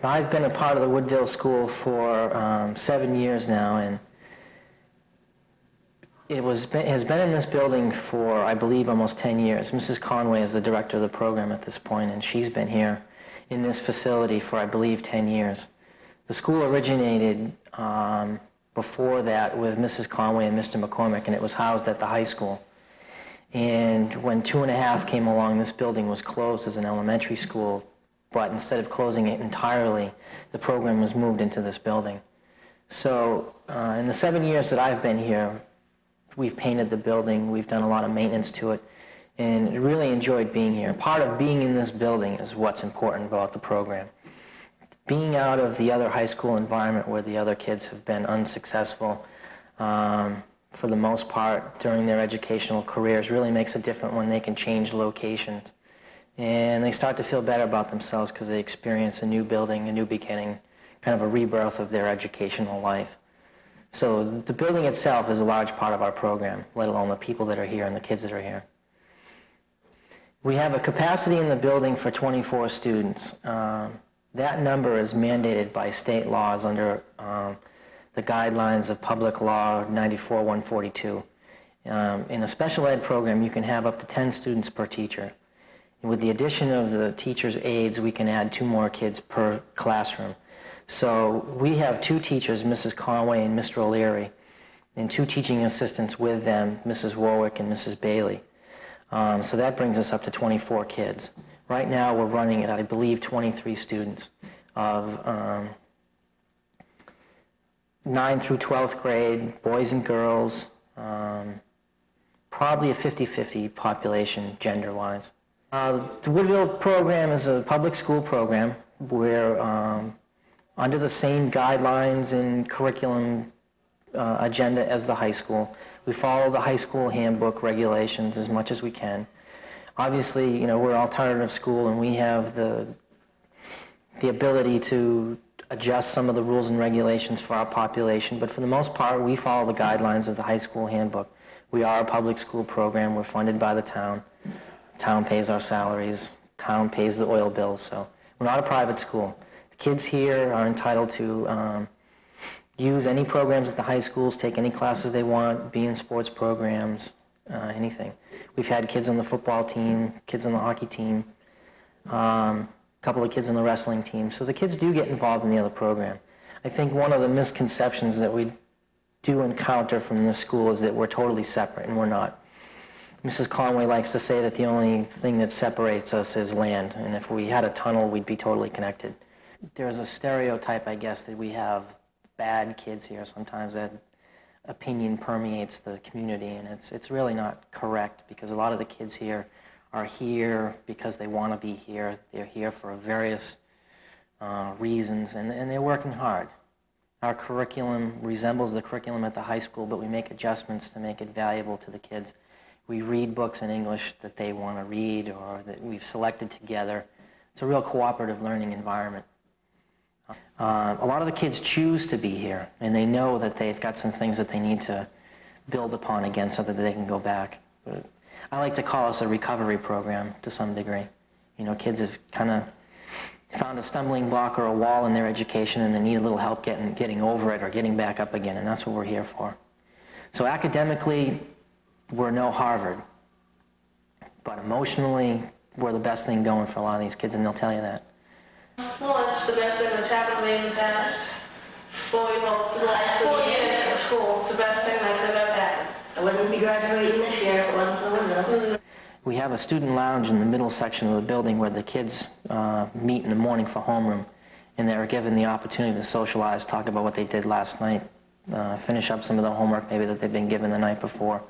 I've been a part of the Woodville School for 7 years now, and has been in this building for, I believe, almost 10 years. Mrs. Conway is the director of the program at this point, and she's been here in this facility for, I believe, 10 years. The school originated before that with Mrs. Conway and Mr. McCormick, and it was housed at the high school. And when 2½came along, this building was closed as an elementary school, but instead of closing it entirely, the program was moved into this building. So in the 7 years that I've been here, we've painted the building, we've done a lot of maintenance to it, and really enjoyed being here. Part of being in this building is what's important about the program. Being out of the other high school environment where the other kids have been unsuccessful for the most part during their educational careers really makes a difference when they can change locations. And they start to feel better about themselves because they experience a new building, a new beginning, kind of a rebirth of their educational life. So the building itself is a large part of our program, let alone the people that are here and the kids that are here. We have a capacity in the building for 24 students. That number is mandated by state laws under the guidelines of Public Law 94-142. In a special ed program, you can have up to 10 students per teacher. And with the addition of the teacher's aides, we can add 2 more kids per classroom. So we have 2 teachers, Mrs. Conway and Mr. O'Leary, and 2 teaching assistants with them, Mrs. Warwick and Mrs. Bailey. So that brings us up to 24 kids. Right now we're running at, I believe, 23 students of 9th through 12th grade, boys and girls, probably a 50-50 population gender-wise. The Woodville program is a public school program. We're under the same guidelines and curriculum agenda as the high school. We follow the high school handbook regulations as much as we can. Obviously, you know, we're an alternative school and we have the ability to adjust some of the rules and regulations for our population, but for the most part, we follow the guidelines of the high school handbook. We are a public school program. We're funded by the town. Town pays our salaries. Town pays the oil bills, so we're not a private school. The kids here are entitled to use any programs at the high schools, take any classes they want, be in sports programs, anything. We've had kids on the football team, kids on the hockey team, a couple of kids on the wrestling team. So the kids do get involved in the other program. I think one of the misconceptions that we do encounter from this school is that we're totally separate, and we're not. Mrs. Conway likes to say that the only thing that separates us is land, and if we had a tunnel, we'd be totally connected. There's a stereotype, I guess, that we have bad kids here. Sometimes that opinion permeates the community, and it's really not correct, because a lot of the kids here are here because they want to be here. They're here for various reasons, and they're working hard. Our curriculum resembles the curriculum at the high school, but we make adjustments to make it valuable to the kids. We read books in English that they want to read or that we've selected together. It's a real cooperative learning environment. A lot of the kids choose to be here, and they know that they've got some things that they need to build upon again so that they can go back. But I like to call us a recovery program to some degree. You know, kids have kind of found a stumbling block or a wall in their education, and they need a little help getting over it or getting back up again, and that's what we're here for. So academically, we're no Harvard, but emotionally, we're the best thing going for a lot of these kids, and they'll tell you that. Well, it's the best thing that's happened to me in the past 4 years of school. It's the best thing that could have ever happened. I wouldn't be graduating this year if it wasn't for the Woodville. We have a student lounge in the middle section of the building where the kids meet in the morning for homeroom, and they're given the opportunity to socialize, talk about what they did last night, finish up some of the homework maybe that they've been given the night before.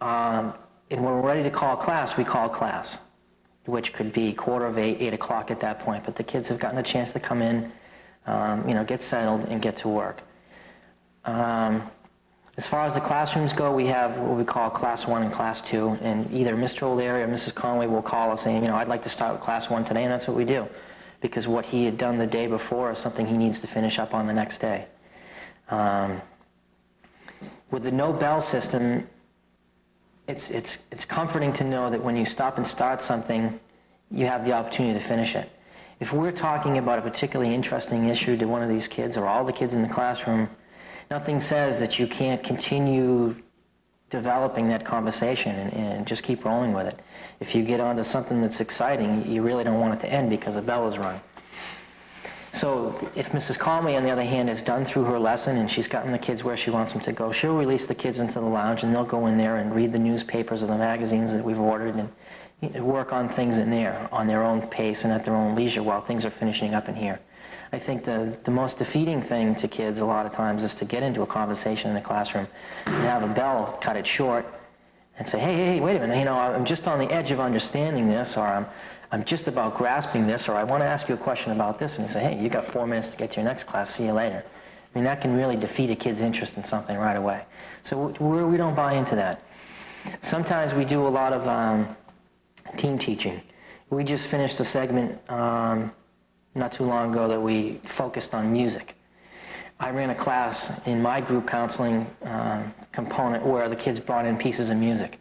And when we're ready to call class, we call class, which could be 7:45, 8 o'clock at that point. But the kids have gotten a chance to come in, you know, get settled and get to work. As far as the classrooms go, we have what we call Class 1 and Class 2, and either Mr. O'Leary or Mrs. Conway will call us saying, you know, I'd like to start with Class 1 today, and that's what we do, because what he had done the day before is something he needs to finish up on the next day. With the no-bell system, it's comforting to know that when you stop and start something, you have the opportunity to finish it. If we're talking about a particularly interesting issue to one of these kids or all the kids in the classroom, nothing says that you can't continue developing that conversation and just keep rolling with it. If you get onto something that's exciting, you really don't want it to end because a bell is rung. So if Mrs. Conway, on the other hand, is done through her lesson and she's gotten the kids where she wants them to go, she'll release the kids into the lounge and they'll go in there and read the newspapers or the magazines that we've ordered and work on things in there on their own pace and at their own leisure while things are finishing up in here. I think the most defeating thing to kids a lot of times is to get into a conversation in the classroom and have a bell cut it short and say, hey, wait a minute, you know, I'm just on the edge of understanding this, or I'm just about grasping this, or I want to ask you a question about this, and you say, hey, you got 4 minutes to get to your next class, see you later. I mean, that can really defeat a kid's interest in something right away. So we don't buy into that. Sometimes we do a lot of team teaching. We just finished a segment not too long ago that we focused on music. I ran a class in my group counseling component where the kids brought in pieces of music.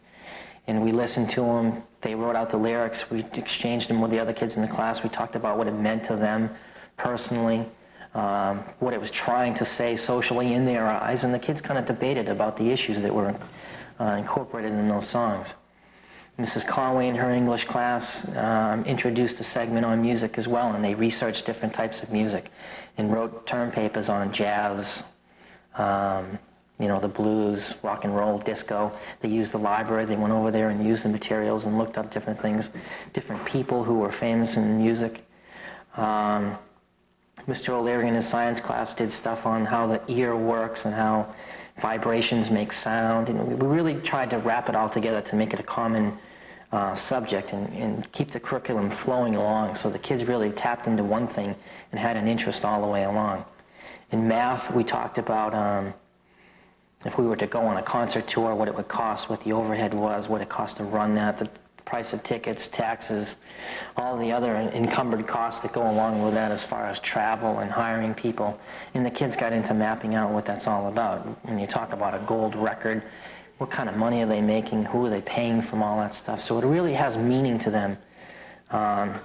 And we listened to them. They wrote out the lyrics. We exchanged them with the other kids in the class. We talked about what it meant to them personally, what it was trying to say socially in their eyes. And the kids kind of debated about the issues that were incorporated in those songs. Mrs. Conway in her English class introduced a segment on music as well, and they researched different types of music and wrote term papers on jazz, you know, the blues, rock and roll, disco. They used the library. They went over there and used the materials and looked up different things, different people who were famous in music. Mr. O'Leary in his science class did stuff on how the ear works and how vibrations make sound. And we really tried to wrap it all together to make it a common subject and keep the curriculum flowing along so the kids really tapped into one thing and had an interest all the way along. In math, we talked about if we were to go on a concert tour, what it would cost, what the overhead was, what it cost to run that, the price of tickets, taxes, all the other encumbered costs that go along with that as far as travel and hiring people. And the kids got into mapping out what that's all about. When you talk about a gold record, what kind of money are they making, who are they paying from all that stuff. So it really has meaning to them on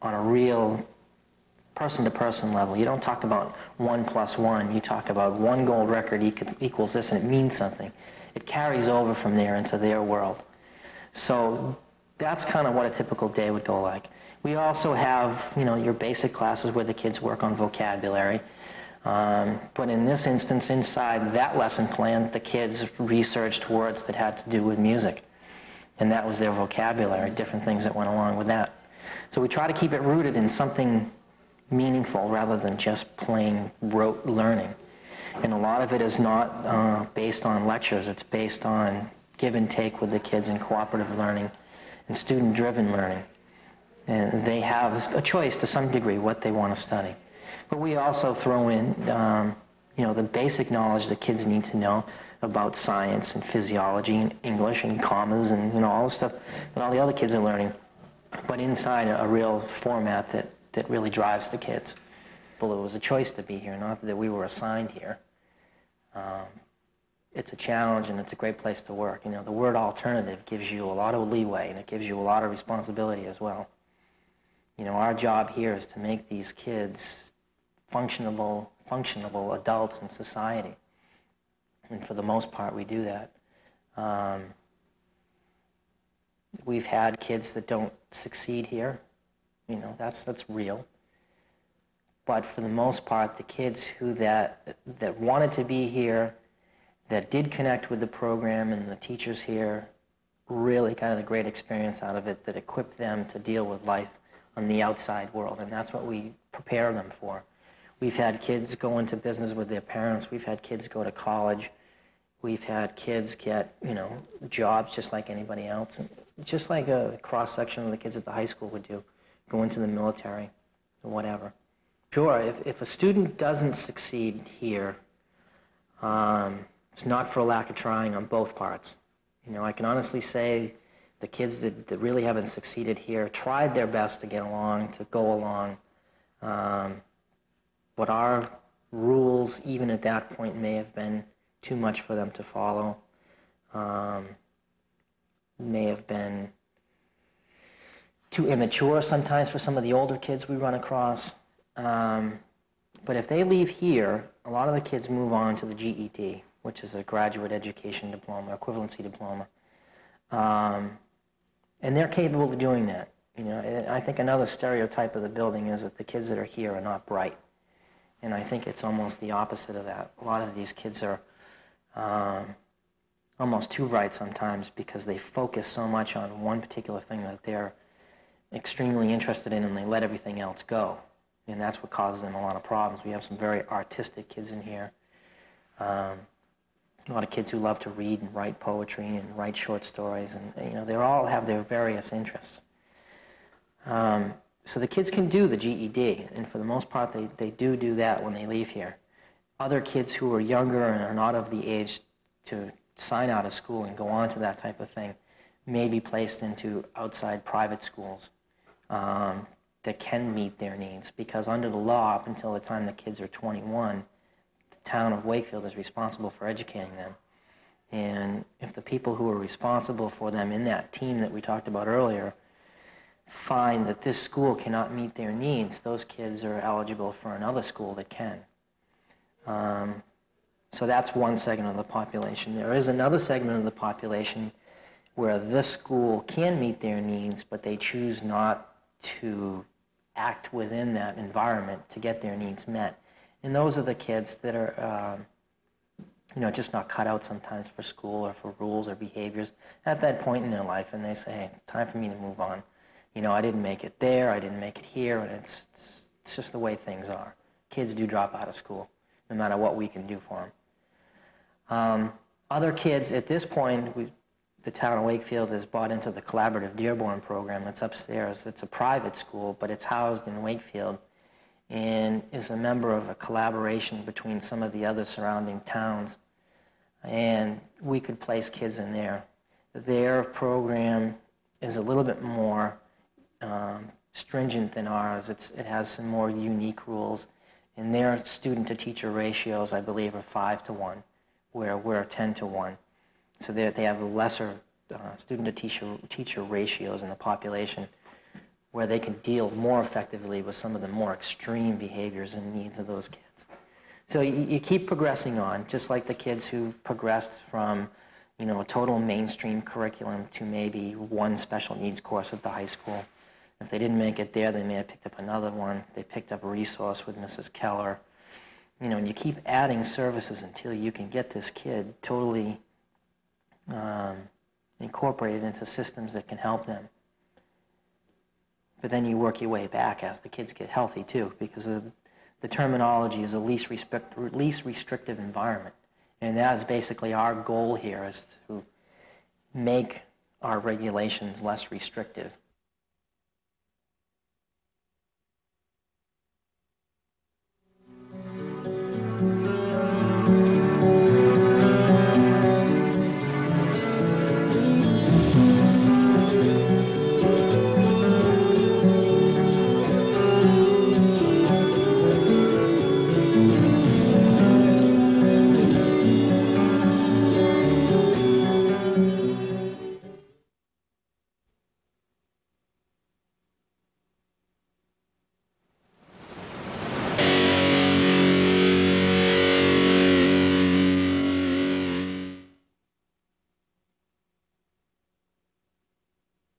a real person-to-person level. You don't talk about 1 + 1. You talk about one gold record equals this, and it means something. It carries over from there into their world. So that's kind of what a typical day would go like. We also have, you know, your basic classes where the kids work on vocabulary. But in this instance, inside that lesson plan, the kids researched words that had to do with music. And that was their vocabulary, different things that went along with that. So we try to keep it rooted in something meaningful rather than just plain rote learning. And a lot of it is not based on lectures. It's based on give and take with the kids in cooperative learning and student-driven learning. And they have a choice to some degree what they want to study. But we also throw in, you know, the basic knowledge that kids need to know about science and physiology and English and commas and, you know, all the stuff that all the other kids are learning, but inside a real format that really drives the kids. Well, it was a choice to be here, not that we were assigned here. It's a challenge and it's a great place to work. You know, the word alternative gives you a lot of leeway and it gives you a lot of responsibility as well. You know, our job here is to make these kids functionable adults in society. And for the most part, we do that. We've had kids that don't succeed here. You know, that's real. But for the most part, the kids who that wanted to be here, that did connect with the program and the teachers here, really got a great experience out of it that equipped them to deal with life on the outside world. And that's what we prepare them for. We've had kids go into business with their parents. We've had kids go to college. We've had kids get, you know, jobs just like anybody else. And just like a cross-section of the kids at the high school would do, go into the military or whatever. Sure, if a student doesn't succeed here, it's not for a lack of trying on both parts. You know, I can honestly say the kids that really haven't succeeded here tried their best to get along, to go along. But our rules, even at that point, may have been too much for them to follow. May have been too immature sometimes for some of the older kids we run across. But if they leave here, a lot of the kids move on to the GED, which is a graduate education diploma, equivalency diploma. And they're capable of doing that. You know, I think another stereotype of the building is that the kids that are here are not bright. And I think it's almost the opposite of that. A lot of these kids are almost too bright sometimes because they focus so much on one particular thing that they're extremely interested in, and they let everything else go. And that's what causes them a lot of problems. We have some very artistic kids in here. A lot of kids who love to read and write poetry and write short stories, and you know, they all have their various interests. So the kids can do the GED, and for the most part they do that when they leave here. Other kids who are younger and are not of the age to sign out of school and go on to that type of thing may be placed into outside private schools that can meet their needs, because under the law, up until the time the kids are 21, the town of Wakefield is responsible for educating them. And if the people who are responsible for them in that team that we talked about earlier find that this school cannot meet their needs, those kids are eligible for another school that can. So that's one segment of the population. There is another segment of the population where this school can meet their needs, but they choose not to act within that environment to get their needs met. And those are the kids that are you know, just not cut out sometimes for school or for rules or behaviors at that point in their life, and they say, hey, time for me to move on. You know, I didn't make it there, I didn't make it here, and it's just the way things are. Kids do drop out of school, no matter what we can do for them. Other kids, at this point, the town of Wakefield has bought into the collaborative Dearborn program that's upstairs. It's a private school, but it's housed in Wakefield and is a member of a collaboration between some of the other surrounding towns. And we could place kids in there. Their program is a little bit more stringent than ours. It has some more unique rules. And their student-to-teacher ratios, I believe, are 5 to 1, where we're 10 to 1. So they have lesser student-to-teacher ratios in the population, where they can deal more effectively with some of the more extreme behaviors and needs of those kids. So you keep progressing on, just like the kids who progressed from, you know, a total mainstream curriculum to maybe one special needs course at the high school. If they didn't make it there, they may have picked up another one. They picked up a resource with Mrs. Keller. You know, and you keep adding services until you can get this kid totally incorporated into systems that can help them. But then you work your way back as the kids get healthy too, because the terminology is a least restrictive environment. And that is basically our goal here, is to make our regulations less restrictive